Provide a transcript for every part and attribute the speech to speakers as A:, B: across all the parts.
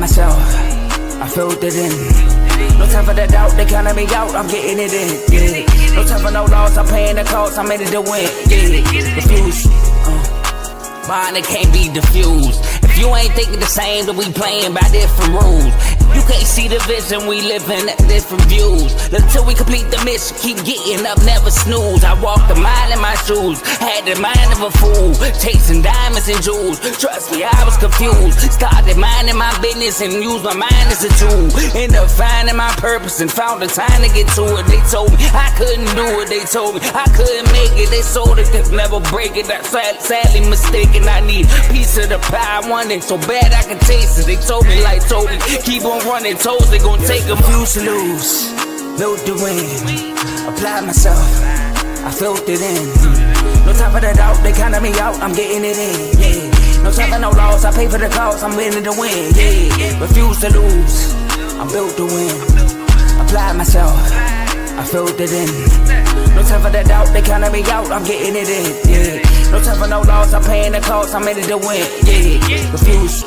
A: myself, I filled it in. No time for the doubt, they counting me out, I'm getting it in, yeah. No time for no loss, I'm paying the cost, I'm in it to win, yeah. Refuse, mine, it can't be diffused. If you ain't thinking the same, then we playing by different rules. You can't see the vision, we living at different views. Until we complete the mission, keep getting up, never snooze. I walked a mile in my shoes, had the mind of a fool, chasing diamonds and jewels. Trust me, I was confused. Started minding my business and used my mind as a tool. Ended up finding my purpose and found the time to get to it. They told me I couldn't do it, they told me I couldn't make it. They sold it, could never break it. That's sadly mistaken. I need a piece of the pie, I want it so bad I can taste it. They told me like told me, keep on running, toes they gon' take them. Refuse to lose, build the win, apply myself, I filled it in. No time for the doubt, they counting me out, I'm getting it in, yeah. No time for no loss, I pay for the cost, I'm winning to win, yeah. Refuse to lose, I'm built to win, apply myself, I filled it in. No time for the doubt, they counting me out, I'm getting it in, yeah. No time for no loss, I'm paying the cost, I'm in it to win, yeah. Refuse.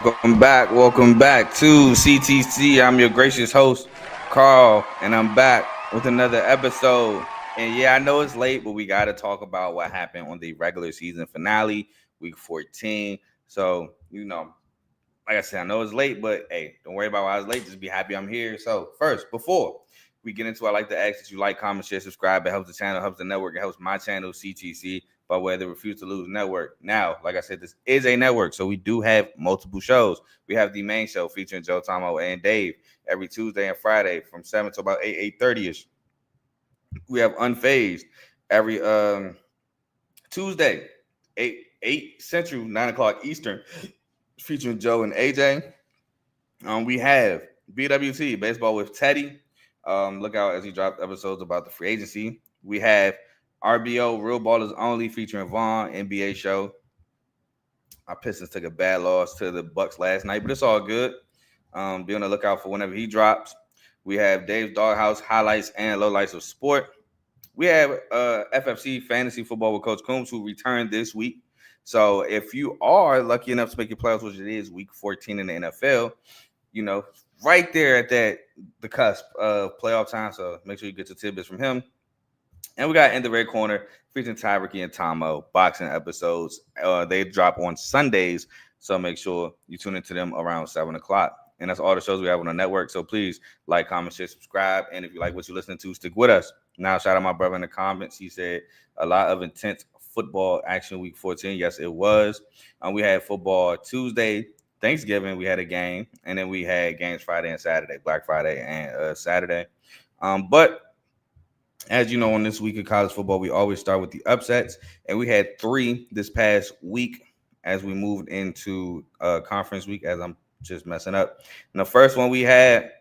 B: Welcome back to CTC. I'm your gracious host, Carl, and I'm back with another episode. And yeah, I know it's late, but we got to talk about what happened on the regular season finale, week 14. So, like I said, I know it's late, but hey, don't worry about why I was late. Just be happy I'm here. So first, before we get into it, I like to ask that you like, comment, share, subscribe. It helps the channel, helps the network, it helps my channel, CTC, by way of the Refuse to Lose Network. Now, like I said, this is a network, so we do have multiple shows. We have the main show featuring Joe, Tomo, and Dave every Tuesday and Friday from 7 to about 8:30ish. We have Unfazed every Tuesday, 8 Central, 9 o'clock Eastern, featuring Joe and AJ. We have BWT, Baseball with Teddy. Look out as he dropped episodes about the free agency. We have RBO, Real Ballers Only, featuring Vaughn, NBA show. Our Pistons took a bad loss to the Bucks last night, but it's all good. Be on the lookout for whenever he drops. We have Dave's Doghouse, highlights and lowlights of sport. We have FFC Fantasy Football with Coach Coombs, who returned this week. So if you are lucky enough to make your playoffs, which it is week 14 in the NFL, right there at the cusp of playoff time. So make sure you get your tidbits from him. And we got In the Red Corner featuring Ty, Ricky, and Tomo boxing episodes. They drop on Sundays, so make sure you tune into them around 7 o'clock. And that's all the shows we have on the network. So please like, comment, share, subscribe. And if you like what you're listening to, stick with us. Now, shout out my brother in the comments. He said a lot of intense football action week 14. Yes, it was. We had football Tuesday, Thanksgiving. We had a game. And then we had games Friday and Saturday, Black Friday and Saturday. But as you know, on this week of college football, we always start with the upsets, and we had 3 this past week as we moved into conference week, as I'm just messing up. And the first one we had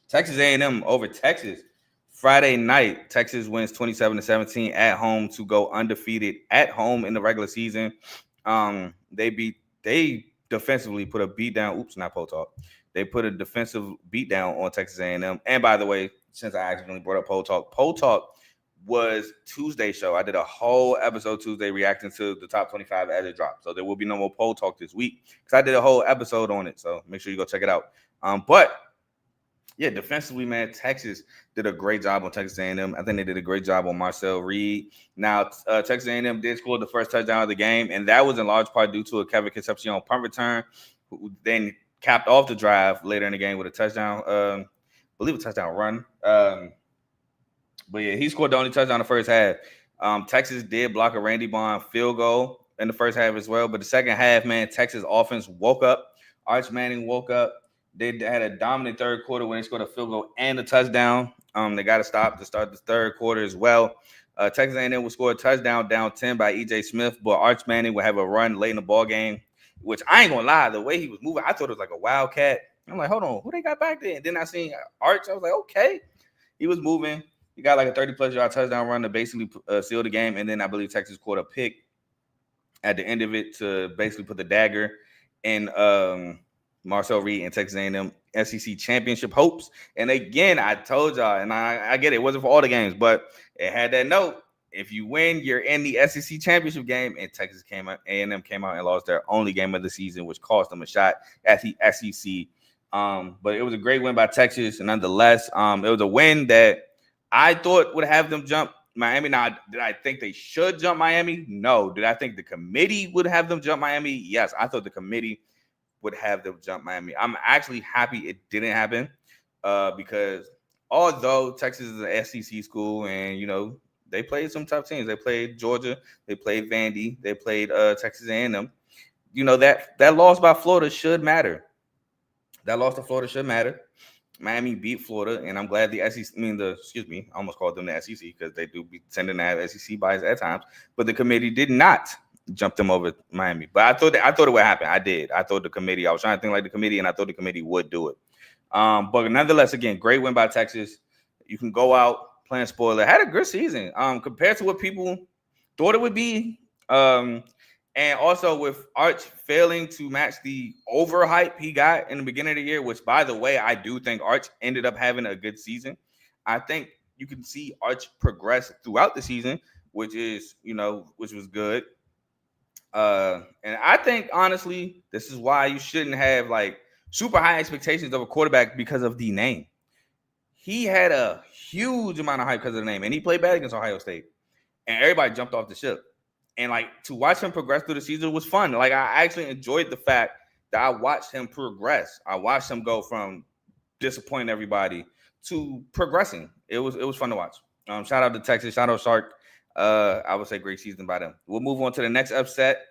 B: Texas A&M over Texas. Friday night, Texas wins 27-17 at home to go undefeated at home in the regular season. They defensively put a beat down. Oops, not Pole Talk. They put a defensive beatdown on Texas A&M. And by the way, since I accidentally brought up Pole Talk was Tuesday's show. I did a whole episode Tuesday reacting to the top 25 as it dropped. So there will be no more Pole Talk this week because I did a whole episode on it. So make sure you go check it out. But yeah, defensively, man, Texas did a great job on Texas A&M. I think they did a great job on Marcel Reed. Now, Texas A&M did score the first touchdown of the game, and that was in large part due to a Kevin Concepcion punt return, who then capped off the drive later in the game with a touchdown, I believe a touchdown run. But yeah, he scored the only touchdown in the first half. Texas did block a Randy Bond field goal in the first half as well. But the second half, man, Texas offense woke up. Arch Manning woke up. They had a dominant third quarter when they scored a field goal and a touchdown. They got to stop to start the third quarter as well. Texas A&M will score a touchdown down 10 by E.J. Smith, but Arch Manning will have a run late in the ball game, which I ain't going to lie, the way he was moving, I thought it was like a wildcat. I'm like, hold on, who they got back there? And then I seen Arch. I was like, okay. He was moving. He got like a 30-plus yard touchdown run to basically seal the game. And then I believe Texas caught a pick at the end of it to basically put the dagger in Marcel Reed and Texas A&M SEC championship hopes. And again, I told y'all, and I get it wasn't for all the games, but it had that note. If you win, you're in the SEC championship game. And Texas came out, A&M came out and lost their only game of the season, which cost them a shot at the SEC. But it was a great win by Texas, and nonetheless, it was a win that I thought would have them jump Miami. Now, did I think they should jump Miami? No. Did I think the committee would have them jump Miami? Yes, I thought the committee would have them jump Miami. I'm actually happy it didn't happen because although Texas is an SEC school and, you know, they played some tough teams. They played Georgia. They played Vandy. They played Texas A&M. You know, that loss by Florida should matter. That loss to Florida should matter. Miami beat Florida, and I'm glad the SEC, I almost called them the SEC because they do be tending to have SEC bias at times, but the committee did not jump them over Miami. But I thought it would happen. I did. I thought the committee, I was trying to think like the committee, and I thought the committee would do it. But nonetheless, again, great win by Texas. You can go out playing spoiler. Had a good season compared to what people thought it would be. And also with Arch failing to match the overhype he got in the beginning of the year, which, by the way, I do think Arch ended up having a good season. I think you can see Arch progress throughout the season, which was good. And I think, honestly, this is why you shouldn't have, like, super high expectations of a quarterback because of the name. He had a huge amount of hype because of the name, and he played bad against Ohio State. And everybody jumped off the ship. And, like, to watch him progress through the season was fun. Like, I actually enjoyed the fact that I watched him progress. I watched him go from disappointing everybody to progressing. It was fun to watch. Shout out to Texas. Shout out Shark. I would say great season by them. We'll move on to the next upset.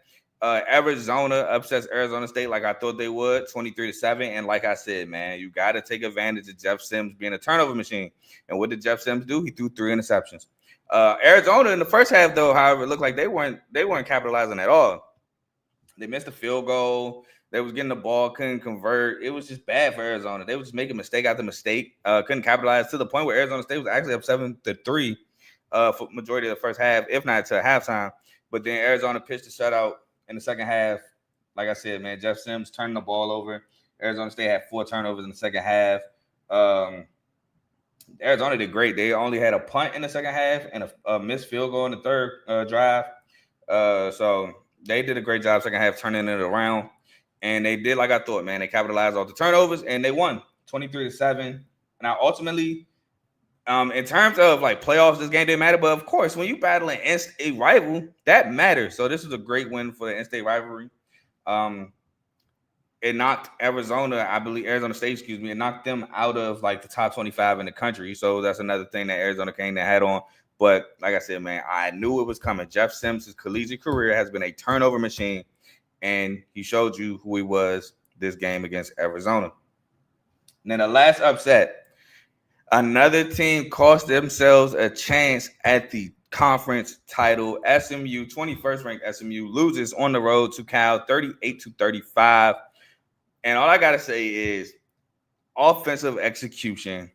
B: Arizona upsets Arizona State like I thought they would, 23-7. And like I said, man, you got to take advantage of Jeff Sims being a turnover machine. And what did Jeff Sims do? He threw 3 interceptions. Arizona in the first half, though, however, it looked like they weren't capitalizing at all. They missed a field goal. They was getting the ball, couldn't convert. It was just bad for Arizona. They was just making mistake after mistake. Couldn't capitalize to the point where Arizona State was actually up 7-3 for majority of the first half, if not to halftime. But then Arizona pitched a shutout in the second half. Like I said, man, Jeff Sims turned the ball over. Arizona State had 4 turnovers in the second half. Arizona did great. They only had a punt in the second half and a missed field goal in the third drive. So they did a great job second half turning it around. And they did like I thought, man. They capitalized off the turnovers, and they won 23-7. Now, ultimately, in terms of, like, playoffs, this game didn't matter. But, of course, when you battle an in-state rival, that matters. So this was a great win for the in-state rivalry. It knocked Arizona State, it knocked them out of, like, the top 25 in the country. So that's another thing that Arizona came to head on. But like I said, man, I knew it was coming. Jeff Sims' collegiate career has been a turnover machine, and he showed you who he was this game against Arizona. And then the last upset, another team cost themselves a chance at the conference title. SMU, 21st ranked SMU, loses on the road to Cal, 38-35. And all I got to say is offensive execution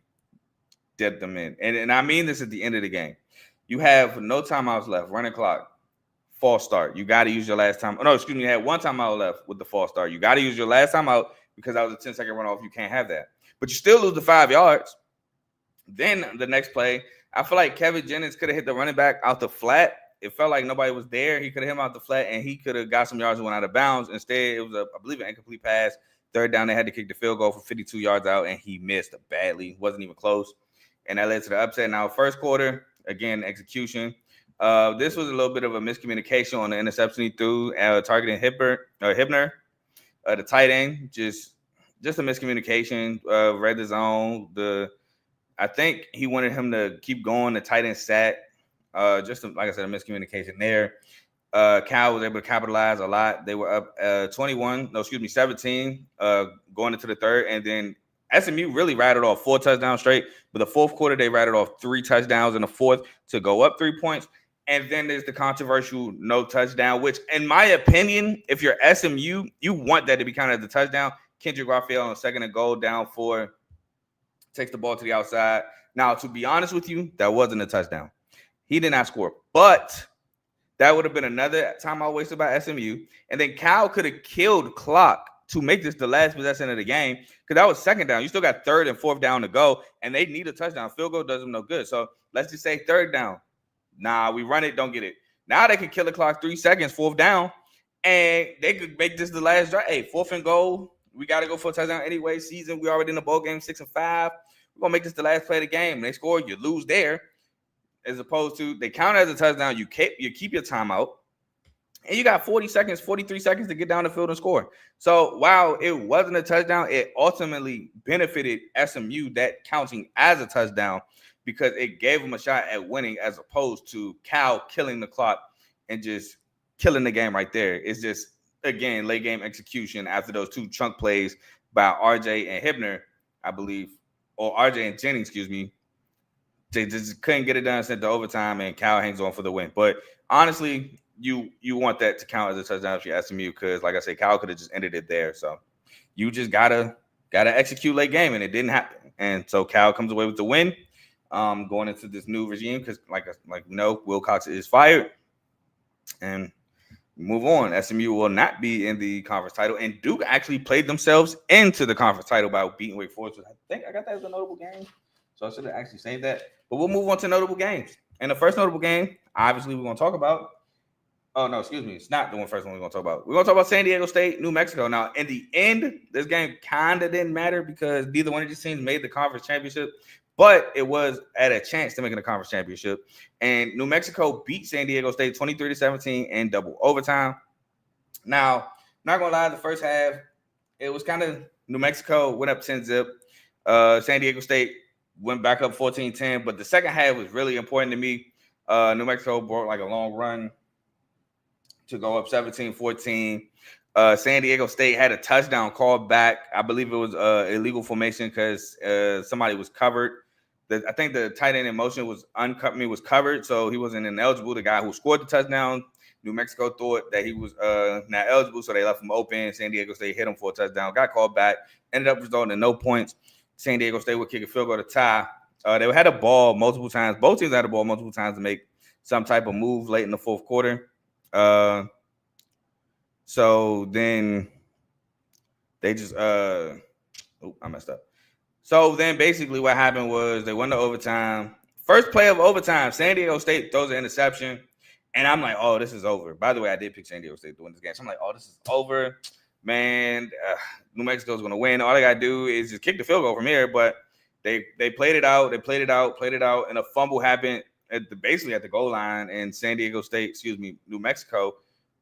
B: did them in. And I mean this at the end of the game. You have no timeouts left, running clock, false start. You got to use your last time. Oh, no, excuse me. You had 1 timeout left with the false start. You got to use your last timeout because that was a 10-second runoff. You can't have that. But you still lose the 5 yards. Then the next play, I feel like Kevin Jennings could have hit the running back out the flat. It felt like nobody was there. He could have hit him out the flat, and he could have got some yards and went out of bounds. Instead, it was, I believe, an incomplete pass. Third down, they had to kick the field goal for 52 yards out, and he missed badly. Wasn't even close. And that led to the upset. Now, first quarter, again, execution. This was a little bit of a miscommunication on the interception he threw, targeting Hibner, the tight end. Just a miscommunication. Read the zone. I think he wanted him to keep going. The tight end sat. Like I said, a miscommunication there. Cal was able to capitalize a lot. They were up 17 going into the third. And then SMU really rattled off 4 touchdowns straight. But the fourth quarter, they rattled off 3 touchdowns in the fourth to go up 3 points. And then there's the controversial no touchdown, which, in my opinion, if you're SMU, you want that to be kind of the touchdown. Kendrick Raphael on 2nd and goal, down 4, takes the ball to the outside. Now, to be honest with you, that wasn't a touchdown. He did not score. But that would have been another timeout wasted by SMU. And then Cal could have killed clock to make this the last possession of the game because that was 2nd down. You still got 3rd and 4th down to go, and they need a touchdown. Field goal does them no good. So let's just say 3rd down. Nah, we run it, don't get it. Now they can kill the clock 3 seconds, fourth down, and they could make this the last drive. Hey, fourth and goal. We got to go for a touchdown anyway. Season, we already in the bowl game, 6-5. We're going to make this the last play of the game. They score, you lose there. As opposed to, they count as a touchdown. You keep your timeout. And you got 40 seconds, 43 seconds to get down the field and score. So while it wasn't a touchdown, it ultimately benefited SMU that counting as a touchdown because it gave them a shot at winning as opposed to Cal killing the clock and just killing the game right there. It's just, again, late game execution after those two chunk plays by RJ and Hibner, I believe, or RJ and Jennings, excuse me. They just couldn't get it done, sent to overtime, and Cal hangs on for the win. But honestly, you want that to count as a touchdown if you SMU because, like I said, Cal could have just ended it there. So you just gotta execute late game, and it didn't happen. And so Cal comes away with the win, going into this new regime because, like we know, Wilcox is fired, and move on. SMU will not be in the conference title, and Duke actually played themselves into the conference title by beating Wake Forest. I think I got that as a notable game, so I should have actually saved that. But we'll move on to notable games. And the first notable game, obviously, we're going to talk about. Oh, no, excuse me. It's not the first one we're going to talk about. We're going to talk about San Diego State, New Mexico. Now, in the end, this game kind of didn't matter because neither one of these teams made the conference championship, but it was at a chance to make the conference championship. And New Mexico beat San Diego State 23-17 in double overtime. Now, not going to lie, the first half, it was kind of New Mexico went up 10-zip. San Diego State went back up 14-10, but the second half was really important to me. New Mexico brought like a long run to go up 17-14. San Diego State had a touchdown called back. I believe it was illegal formation because somebody was covered. I think the tight end in motion was covered, so he wasn't ineligible. The guy who scored the touchdown, New Mexico thought that he was not eligible, so they left him open. San Diego State hit him for a touchdown, got called back, ended up resulting in no points. San Diego State would kick a field goal to tie. They had a ball multiple times. Both teams had a ball multiple times to make some type of move late in the fourth quarter. So then they just I messed up. So then basically what happened was they won the overtime. First play of overtime, San Diego State throws an interception. And I'm like, oh, this is over. By the way, I did pick San Diego State to win this game. So I'm like, oh, this is over. Man, New Mexico's going to win. All they got to do is just kick the field goal from here. But they played it out. They played it out. And a fumble happened basically at the goal line. And New Mexico.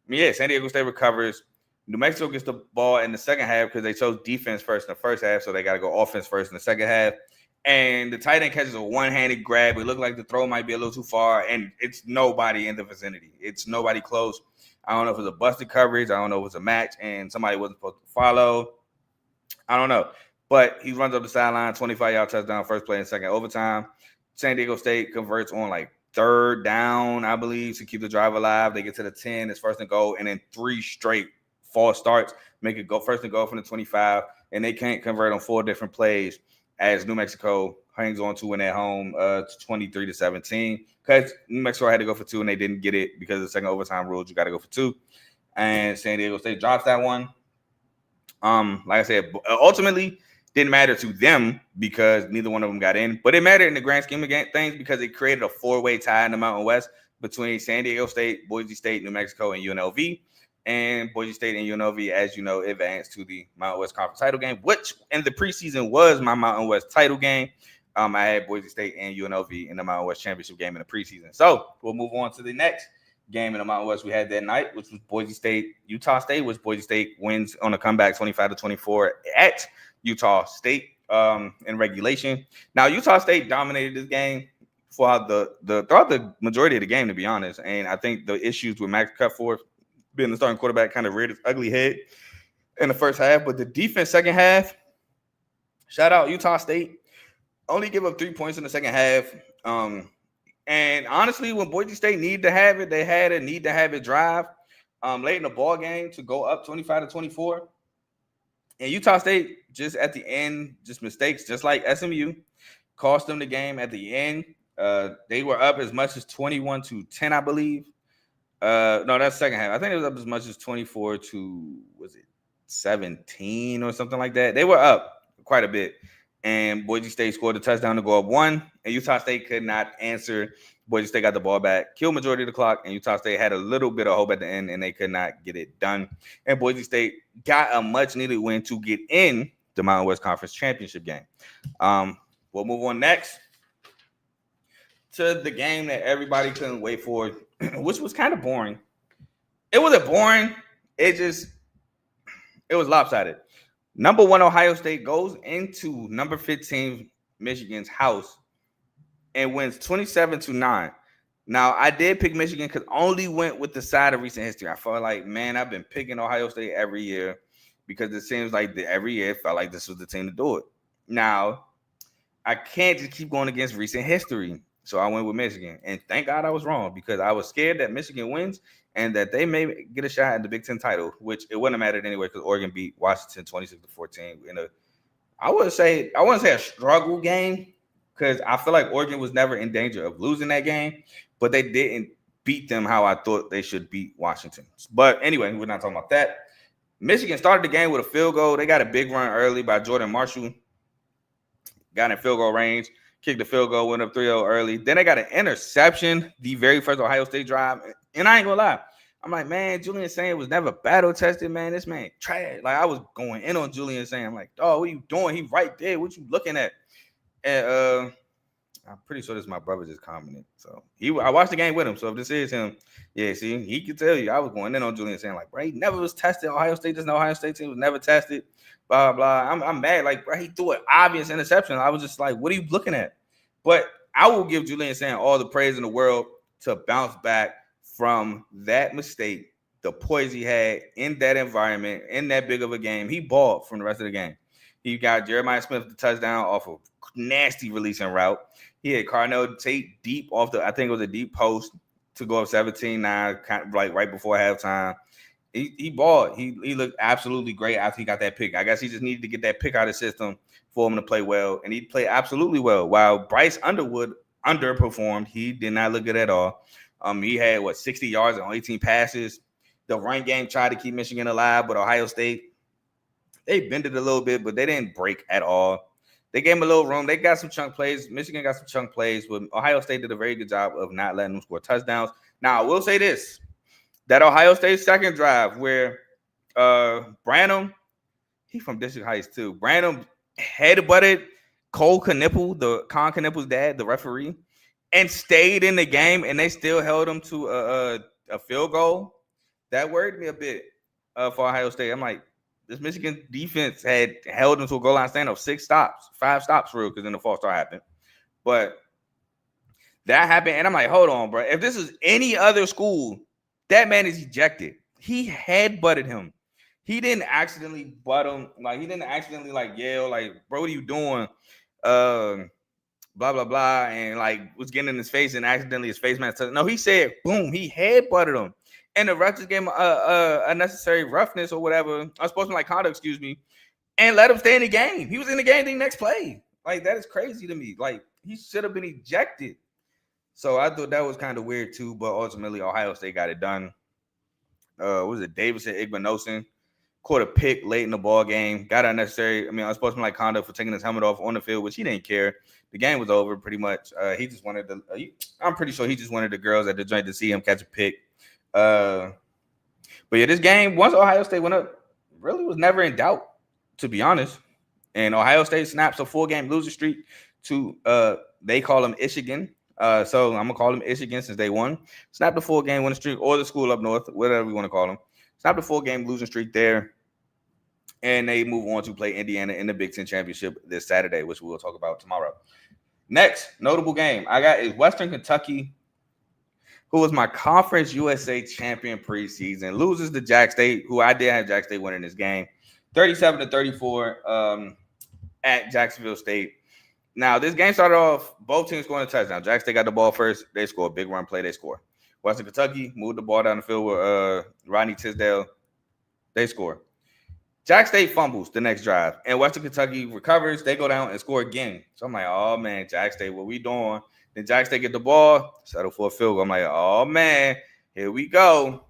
B: San Diego State recovers. New Mexico gets the ball in the second half because they chose defense first in the first half. So they got to go offense first in the second half. And the tight end catches a one-handed grab. It looked like the throw might be a little too far. And it's nobody in the vicinity. It's nobody close. I don't know if it was a busted coverage. I don't know if it was a match and somebody wasn't supposed to follow. I don't know. But he runs up the sideline, 25-yard touchdown, first play in second overtime. San Diego State converts on like third down, I believe, to keep the drive alive. They get to the 10. It's first and goal. And then 3 straight false starts. Make it go first and goal from the 25. And they can't convert on 4 different plays as New Mexico hangs on to win at home 23-17. Because New Mexico had to go for 2 and they didn't get it because of the second overtime rules. You got to go for 2. And San Diego State drops that one. Like I said, ultimately didn't matter to them because neither one of them got in. But it mattered in the grand scheme of things because it created a 4-way tie in the Mountain West between San Diego State, Boise State, New Mexico, and UNLV. And Boise State and UNLV, as you know, advanced to the Mountain West Conference title game, which in the preseason was my Mountain West title game. I had Boise State and UNLV in the Mountain West championship game in the preseason. So we'll move on to the next game in the Mountain West we had that night, which was Boise State, Utah State, which Boise State wins on a comeback 25-24 at Utah State in regulation. Now, Utah State dominated this game throughout the majority of the game, to be honest. And I think the issues with Max Cutforth being the starting quarterback kind of reared its ugly head in the first half. But the defense second half, shout out Utah State, only give up 3 points in the second half. And honestly, when Boise State needed to have it, they had a need to have it drive late in the ball game to go up 25-24. And Utah State just at the end, just mistakes, just like SMU, cost them the game at the end. They were up as much as 21-10, I believe. No, that's second half. I think it was up as much as 24-17 or something like that. They were up quite a bit. And Boise State scored a touchdown to go up 1. And Utah State could not answer Boise State got the ball back, killed majority of the clock, and Utah State had a little bit of hope at the end, and they could not get it done. And Boise State got a much-needed win to get in the Mountain West Conference Championship game. We'll move on next to the game that everybody couldn't wait for, which was kind of boring. It wasn't boring. It was lopsided. Number 1 Ohio State goes into number 15 Michigan's house and wins 27-9. Now, I did pick Michigan because I only went with the side of recent history. I felt like, man, I've been picking Ohio State every year because it seems like every year it felt like this was the team to do it. Now, I can't just keep going against recent history. So I went with Michigan. And thank God I was wrong because I was scared that Michigan wins and that they may get a shot at the Big Ten title, which it wouldn't have mattered anyway because Oregon beat Washington 26-14 I wouldn't say a struggle game, because I feel like Oregon was never in danger of losing that game, but they didn't beat them how I thought they should beat Washington. But anyway, we're not talking about that. Michigan started the game with a field goal. They got a big run early by Jordan Marshall. Got in field goal range, kicked the field goal, went up 3-0 early. Then they got an interception the very first Ohio State drive. And I ain't gonna lie, I'm like, man, Julian Sain was never battle tested, man. This man trash. Like, I was going in on Julian Sain. I'm like, oh, what are you doing? He right there. What you looking at? And I'm pretty sure this is my brother just commented. So I watched the game with him. So if this is him, yeah, see, he can tell you I was going in on Julian saying like, bro, he never was tested. Ohio State, this Ohio State team was never tested. Blah blah. I'm mad. Like, bro, he threw an obvious interception. I was just like, what are you looking at? But I will give Julian Sain all the praise in the world to bounce back from that mistake, the poise he had in that environment, in that big of a game. He balled from the rest of the game. He got Jeremiah Smith the touchdown off of nasty releasing route. He had Carnell Tate deep off I think it was a deep post to go up 17-9, kind of like right before halftime. He balled. He looked absolutely great after he got that pick. I guess he just needed to get that pick out of the system for him to play well, and he played absolutely well. While Bryce Underwood underperformed, he did not look good at all. He had 60 yards on 18 passes. The run game tried to keep Michigan alive, but Ohio State, they bended a little bit, but they didn't break at all. They gave him a little room. They got some chunk plays. Michigan got some chunk plays, but Ohio State did a very good job of not letting them score touchdowns. Now, I will say this, that Ohio State second drive where Branham, he from District Heights too. Branham headbutted Con Knippel's dad, the referee, and stayed in the game, and they still held him to a field goal. That worried me a bit for Ohio State. I'm like, this Michigan defense had held them to a goal line stand of 5 stops for real, because then the false start happened. But that happened, and I'm like, hold on, bro. If this is any other school, that man is ejected. He headbutted him. He didn't accidentally butt him. Like, he didn't accidentally, like, yell, like, bro, what are you doing? Blah, blah, blah, and, like, was getting in his face, and accidentally his face mask touched. No, he said, boom, he headbutted him. And the ref just gave him unnecessary roughness or whatever, unsportsmanlike conduct, and let him stay in the game. He was in the game the next play. Like, that is crazy to me. Like, he should have been ejected. So I thought that was kind of weird too, but ultimately Ohio State got it done. What was it? Davidson Igbinosun caught a pick late in the ball game, got unnecessary, unsportsmanlike conduct for taking his helmet off on the field, which he didn't care. The game was over pretty much. He just wanted I'm pretty sure he just wanted the girls at the joint to see him catch a pick. But yeah, this game, once Ohio State went up, really was never in doubt, to be honest. And Ohio State snaps a 4-game losing streak to they call them Michigan. So I'm gonna call them Michigan since they won. Snapped a 4-game winning streak, or the school up north, whatever you want to call them. Snapped a 4-game losing streak there, and they move on to play Indiana in the Big Ten Championship this Saturday, which we will talk about tomorrow. Next notable game I got is Western Kentucky, who was my Conference USA champion preseason, loses to Jack State, who I did have Jack State winning this game, 37-34 at Jacksonville State. Now, this game started off, both teams scoring a touchdown. Jack State got the ball first. They score a big run play. They score. Western Kentucky moved the ball down the field with Rodney Tisdale. They score. Jack State fumbles the next drive, and Western Kentucky recovers. They go down and score again. So I'm like, oh, man, Jack State, what we doing? Then Jack State get the ball, settle for a field goal. I'm like, oh, man, here we go.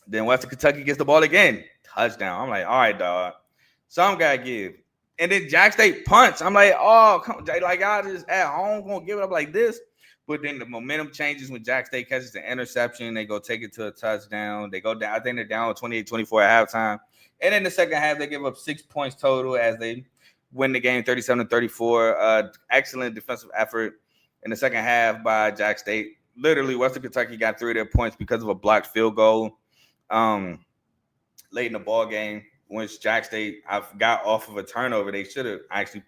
B: Then Western Kentucky gets the ball again. Touchdown. I'm like, all right, dog. Some got to give. And then Jack State punts. I'm like, oh, come, like, y'all just at home going to give it up like this. But then the momentum changes when Jack State catches the interception. They go take it to a touchdown. They go down. I think they're down 28-24 at halftime. And in the second half, they give up 6 points total as they win the game 37-34. Excellent defensive effort in the second half by Jack State. Literally, Western Kentucky got 3 of their points because of a blocked field goal late in the ball game, which Jack State got off of a turnover. They should have actually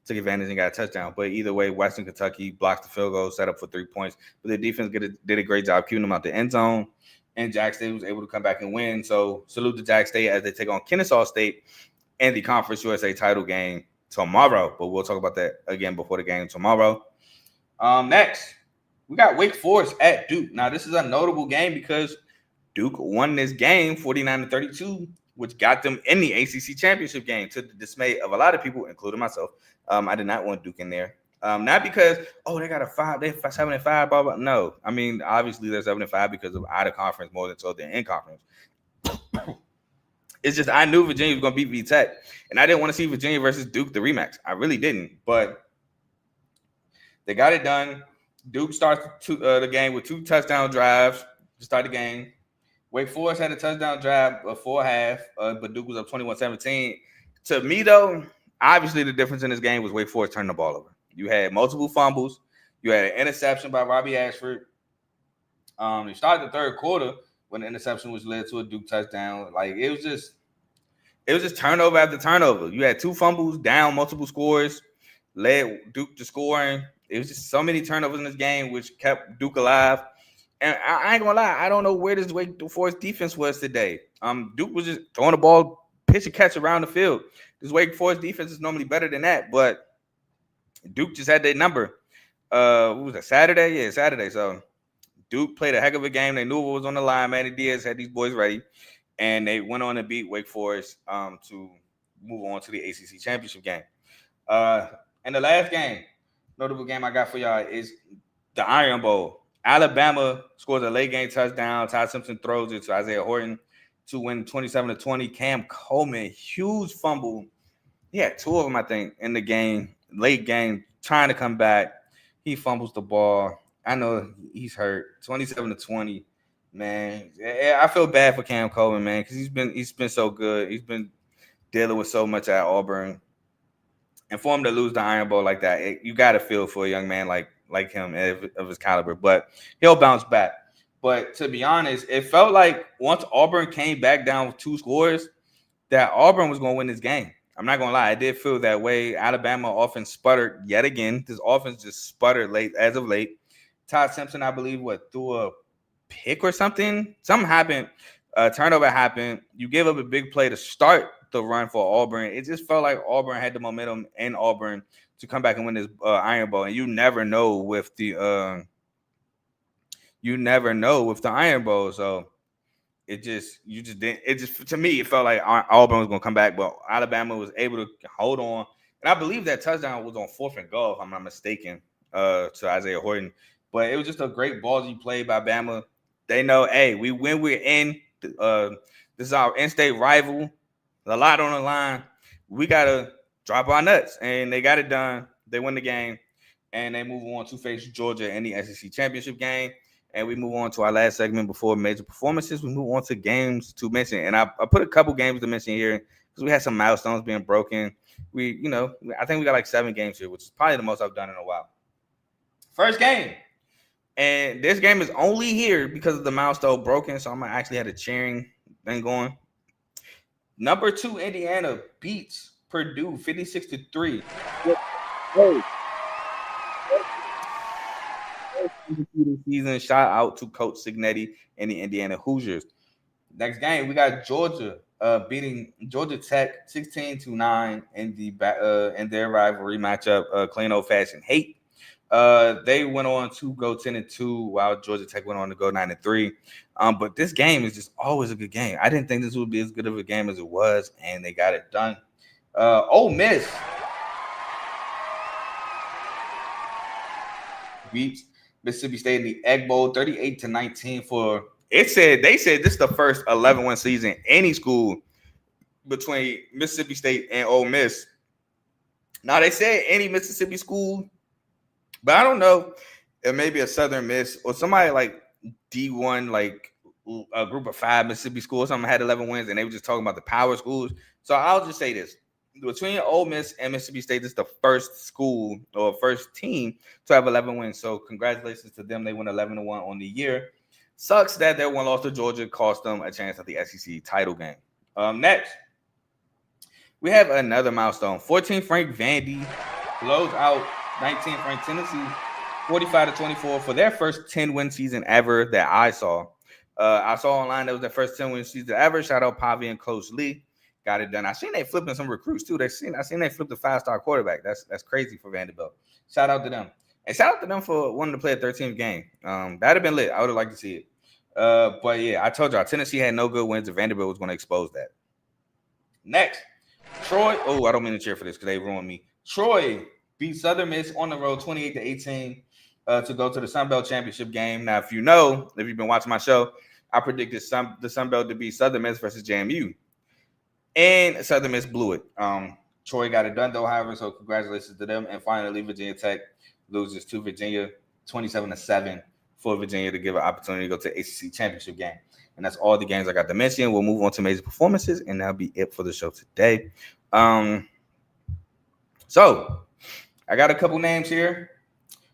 B: took advantage and got a touchdown. But either way, Western Kentucky blocked the field goal, set up for 3 points. But the defense did a great job keeping them out the end zone. And Jack State was able to come back and win. So salute to Jack State as they take on Kennesaw State in the Conference USA title game tomorrow. But we'll talk about that again before the game tomorrow. Next, we got Wake Forest at Duke. Now, this is a notable game because Duke won this game 49-32, which got them in the ACC championship game to the dismay of a lot of people, including myself. I did not want Duke in there. Not because, they got a 5, they're 7-5, blah, blah. No. I mean, obviously they're 7-5 because of out of conference more than so they're in conference. It's just I knew Virginia was going to beat VTech, and I didn't want to see Virginia versus Duke, the rematch. I really didn't, but they got it done. Duke starts the game with 2 touchdown drives to start the game. Wake Forest had a touchdown drive before half, but Duke was up 21-17. To me, though, obviously the difference in this game was Wake Forest turning the ball over. You had multiple fumbles. You had an interception by Robbie Ashford. You started the third quarter when the interception was led to a Duke touchdown. Like it was just turnover after turnover. You had 2 fumbles, down multiple scores, led Duke to scoring. It was just so many turnovers in this game, which kept Duke alive. And I ain't gonna lie, I don't know where this Wake Forest defense was today. Duke was just throwing the ball, pitch and catch around the field. This Wake Forest defense is normally better than that, but Duke just had their number. What was it, Saturday? Yeah, Saturday. So Duke played a heck of a game. They knew what was on the line. Manny Diaz had these boys ready, and they went on to beat Wake Forest to move on to the ACC championship game. And the last game, notable game I got for y'all is the Iron Bowl. Alabama scores a late game touchdown. Ty Simpson throws it to Isaiah Horton to win 27-20. Cam Coleman, huge fumble. He had 2 of them, I think, in the game. Late game, trying to come back. He fumbles the ball. I know he's hurt. 27-20. Man, I feel bad for Cam Coleman, man, because he's been so good. He's been dealing with so much at Auburn. And for him to lose the Iron Bowl like that, you got to feel for a young man like him of his caliber. But he'll bounce back. But to be honest, it felt like once Auburn came back down with 2 scores, that Auburn was going to win this game. I'm not going to lie. I did feel that way. Alabama offense sputtered yet again. This offense just sputtered as of late. Todd Simpson, I believe, threw a pick or something? Something happened. Turnover happened. You gave up a big play to start the run for Auburn. It just felt like Auburn had the momentum in Auburn to come back and win this Iron Bowl. And you never know with the Iron Bowl. So to me, it felt like Auburn was going to come back, but Alabama was able to hold on. And I believe that touchdown was on 4th and goal, if I'm not mistaken, to Isaiah Horton. But it was just a great ballsy play by Bama. They know, hey, we're in. This is our in-state rival. A lot on the line. We got to drop our nuts. And they got it done. They win the game. And they move on to face Georgia in the SEC championship game. And we move on to our last segment before major performances. We move on to games to mention. And I put a couple games to mention here because we had some milestones being broken. I think we got like 7 games here, which is probably the most I've done in a while. First game. And this game is only here because of the milestone broken. So I'm going to actually have a cheering thing going. Number 2, Indiana beats Purdue 56-3. Hey. Season, shout out to Coach Signetti and the Indiana Hoosiers. Next game, we got Georgia beating Georgia Tech 16-9 in their rivalry matchup, plain old fashioned hate. They went on to go 10-2, while Georgia Tech went on to go 9-3. But this game is just always a good game. I didn't think this would be as good of a game as it was, and they got it done. Ole Miss beats Mississippi State in the Egg Bowl 38-19 for they said this is the first 11-win season any school between Mississippi State and Ole Miss. Now they said any Mississippi school, but I don't know. it may be a Southern Miss or somebody like D1, like a group of 5 Mississippi schools. Something had 11 wins, and they were just talking about the power schools. So I'll just say this: between Ole Miss and Mississippi State, this is the first school or first team to have 11 wins. So congratulations to them. They went 11-1 on the year. Sucks that their one loss to Georgia cost them a chance at the SEC title game. Next, we have another milestone. 14th ranked Vandy blows out 19th ranked Tennessee 45-24 for their first 10-win season ever that I saw. I saw online that was their first 10-win season ever. Shout out Pavi and Coach Lee. Got it done. I seen they flipping some recruits too. I seen they flipped a 5-star quarterback. That's crazy for Vanderbilt. Shout out to them. And shout out to them for wanting to play a 13th game. That'd have been lit. I would have liked to see it. But yeah, I told y'all Tennessee had no good wins and Vanderbilt was going to expose that. Next, Troy. Oh, I don't mean to cheer for this because they ruined me. Troy beat Southern Miss on the road 28-18 to go to the Sun Belt Championship game. Now, if you've been watching my show, I predicted the Sun Belt to be Southern Miss versus JMU. And Southern Miss blew it. Troy got it done, though, however, so congratulations to them. And finally, Virginia Tech loses to Virginia 27-7 for Virginia to give an opportunity to go to the ACC Championship game. And that's all the games I got to mention. We'll move on to major performances, and that'll be it for the show today. So I got a couple names here.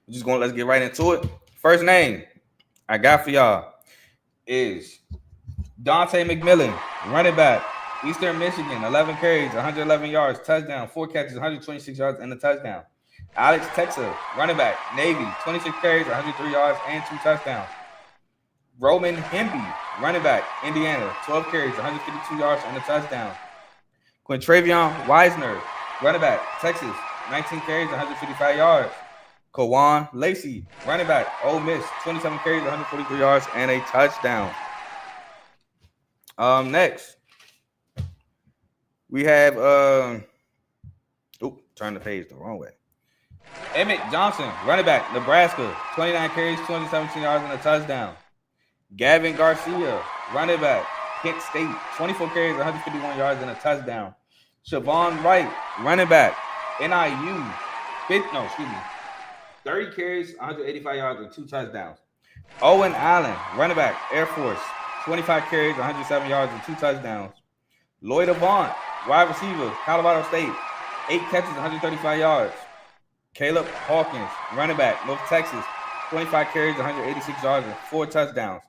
B: Let's get right into it. First name I got for y'all is Dante McMillan, running back, Eastern Michigan, 11 carries, 111 yards, touchdown, 4 catches, 126 yards, and a touchdown. Alex Texa, running back, Navy, 26 carries, 103 yards, and 2 touchdowns. Roman Hemby, running back, Indiana, 12 carries, 152 yards, and a touchdown. Quintravion Wisner, running back, Texas, 19 carries, 155 yards. Kawan Lacey, running back, Ole Miss, 27 carries, 143 yards, and a touchdown. Next, we have turn the page the wrong way. Emmett Johnson, running back, Nebraska, 29 carries, 217 yards, and a touchdown. Gavin Garcia, running back, Kent State, 24 carries, 151 yards, and a touchdown. Siobhan Wright, running back, NIU, 30 carries, 185 yards, and 2 touchdowns. Owen Allen, running back, Air Force, 25 carries, 107 yards, and 2 touchdowns. Lloyd Avant, wide receiver, Colorado State, 8 catches, 135 yards. Caleb Hawkins, running back, North Texas, 25 carries, 186 yards, and 4 touchdowns.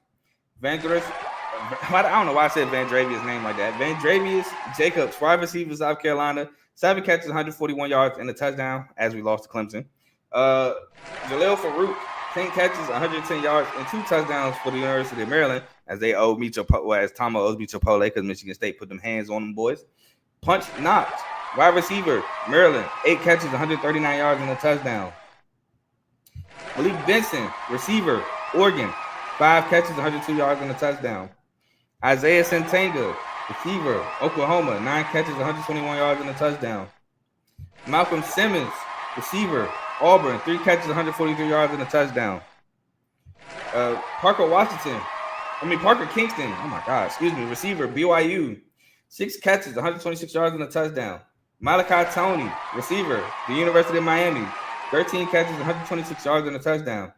B: I don't know why I said Vandravius' name like that. Vandravius Jacobs, wide receiver, South Carolina, 7 catches, 141 yards, and a touchdown as we lost to Clemson. Jaleel Farouk, 10 catches, 110 yards, and 2 touchdowns for the University of Maryland as they owe me as Tama owes me Chipotle because Michigan State put them hands on them boys. Punch Knox, wide receiver, Maryland, 8 catches, 139 yards, and a touchdown. Malik Benson, receiver, Oregon, 5 catches, 102 yards, and a touchdown. Isaiah Santanga, receiver, Oklahoma, 9 catches, 121 yards, and a touchdown. Malcolm Simmons, receiver, Auburn, 3 catches, 143 yards, and a touchdown. Parker Kingston, receiver, BYU, 6 catches, 126 yards, and a touchdown. Malachi Tony, receiver, the University of Miami, 13 catches, 126 yards, and a touchdown.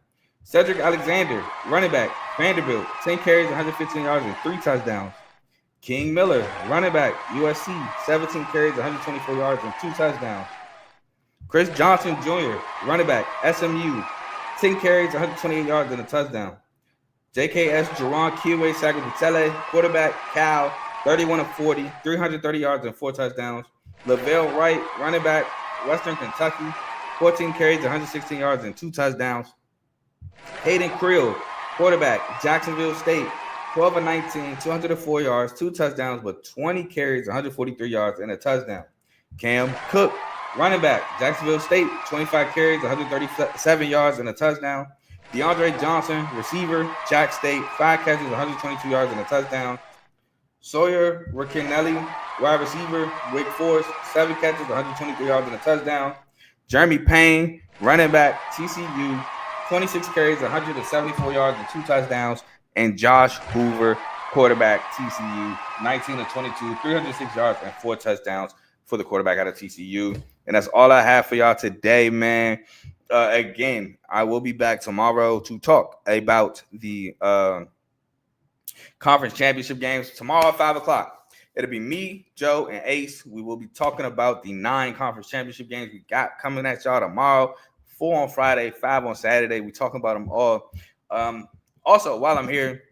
B: Cedric Alexander, running back, Vanderbilt, 10 carries, 115 yards, and 3 touchdowns. King Miller, running back, USC, 17 carries, 124 yards, and 2 touchdowns. Chris Johnson Jr., running back, SMU, 10 carries, 128 yards, and a touchdown. JKS Jerron Kiwe Sagabutele, quarterback, Cal, 31 of 40, 330 yards, and 4 touchdowns. Lavelle Wright, running back, Western Kentucky, 14 carries, 116 yards, and 2 touchdowns. Hayden Creel, quarterback, Jacksonville State, 12 of 19, 204 yards, 2 touchdowns, but 20 carries, 143 yards, and a touchdown. Cam Cook, running back, Jacksonville State, 25 carries, 137 yards, and a touchdown. DeAndre Johnson, receiver, Jack State, 5 catches, 122 yards, and a touchdown. Sawyer Rickinelli, wide receiver, Wake Forest, 7 catches, 123 yards, and a touchdown. Jeremy Payne, running back, TCU, 26 carries, 174 yards, and 2 touchdowns. And Josh Hoover, quarterback, TCU, 19 of 22, 306 yards, and 4 touchdowns for the quarterback out of TCU. And that's all I have for y'all today, man. again, I will be back tomorrow to talk about the conference championship games tomorrow at 5 o'clock. It'll be me, Joe, and Ace. We will be talking about the 9 conference championship games we got coming at y'all tomorrow. 4 on Friday, 5 on Saturday. We talking about them all. Also, while I'm here,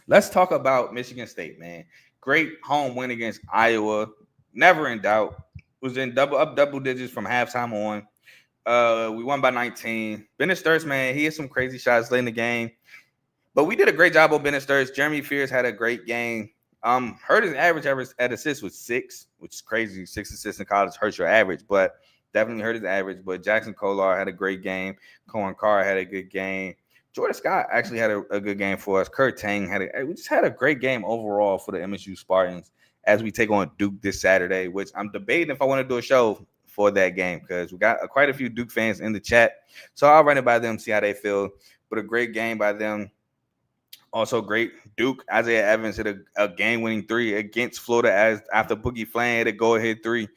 B: let's talk about Michigan State, man. Great home win against Iowa. Never in doubt. Was in double digits from halftime on. We won by 19. Bennett Sturts, man, he had some crazy shots late in the game. But we did a great job on Bennett Sturts. Jeremy Fears had a great game. Hurt his average at assists was 6, which is crazy. 6 assists in college hurts your average, but definitely hurt his average. But Jackson Kolar had a great game. Cohen Carr had a good game. Jordan Scott actually had a good game for us. Kurt Tang we just had a great game overall for the MSU Spartans as we take on Duke this Saturday, which I'm debating if I want to do a show for that game because we got quite a few Duke fans in the chat. So I'll run it by them, see how they feel. But a great game by them. Also great. Duke, Isaiah Evans hit a game-winning 3 against Florida after Boogie Flan hit a go-ahead 3.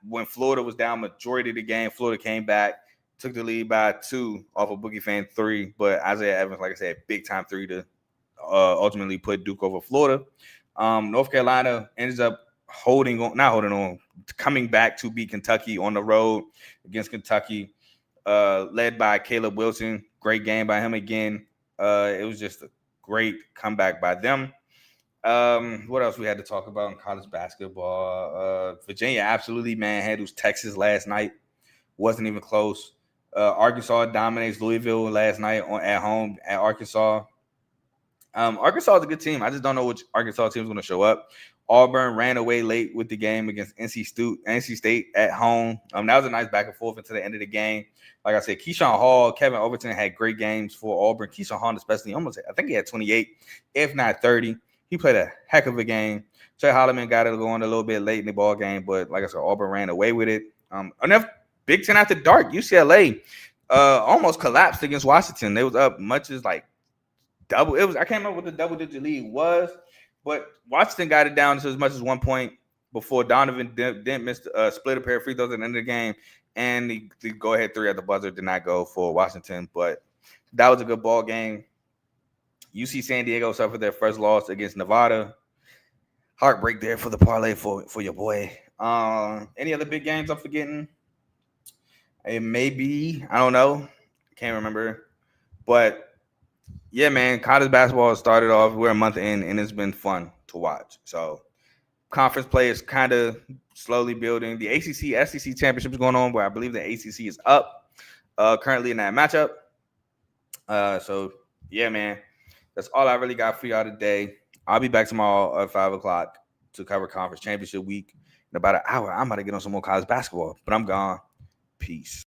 B: When Florida was down majority of the game, Florida came back, took the lead by 2 off of Boogie Fan 3. But Isaiah Evans, like I said, big-time 3 to ultimately put Duke over Florida. North Carolina ends up coming back to beat Kentucky on the road against Kentucky, led by Caleb Wilson. Great game by him again. It was just a great comeback by them. What else we had to talk about in college basketball? Virginia absolutely, man, handles Texas last night. Wasn't even close. Arkansas dominates Louisville last night at home at Arkansas. Arkansas is a good team. I just don't know which Arkansas team is going to show up. Auburn ran away late with the game against NC State at home. That was a nice back and forth until the end of the game. Like I said, Keyshawn Hall, Kevin Overton had great games for Auburn. Keyshawn Hall especially, I think he had 28, if not 30. He played a heck of a game. Trey Holloman got it going a little bit late in the ball game, but like I said, Auburn ran away with it. Enough Big Ten after dark. UCLA almost collapsed against Washington. They was up much as like double. I can't remember what the double-digit lead was, but Washington got it down to as much as 1 point before Donovan didn't miss split a pair of free throws at the end of the game, and the go-ahead 3 at the buzzer did not go for Washington. But that was a good ball game. UC San Diego suffered their first loss against Nevada. Heartbreak there for the parlay for your boy. Any other big games I'm forgetting? It may be. I don't know. Can't remember. But yeah, man, college basketball started off. We're a month in, and it's been fun to watch. So conference play is kind of slowly building. The ACC, SEC championship is going on, where I believe the ACC is up currently in that matchup. So yeah, man, that's all I really got for y'all today. I'll be back tomorrow at 5 o'clock to cover conference championship week. In about an hour, I'm about to get on some more college basketball, but I'm gone. Peace.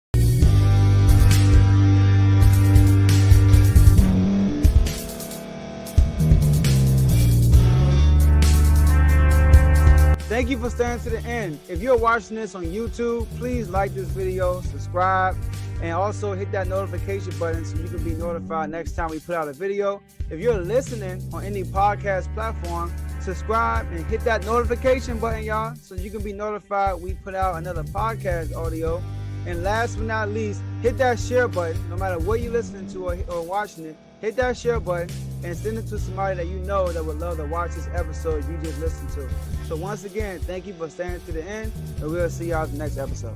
C: Thank you for staying to the end. If you're watching this on YouTube, please like this video, subscribe, and also hit that notification button so you can be notified next time we put out a video. If you're listening on any podcast platform, subscribe and hit that notification button, y'all, so you can be notified we put out another podcast audio. And last but not least, hit that share button. No matter what you're listening to or watching it, hit that share button and send it to somebody that you know that would love to watch this episode you just listened to. So once again, thank you for staying to the end, and we'll see y'all in the next episode.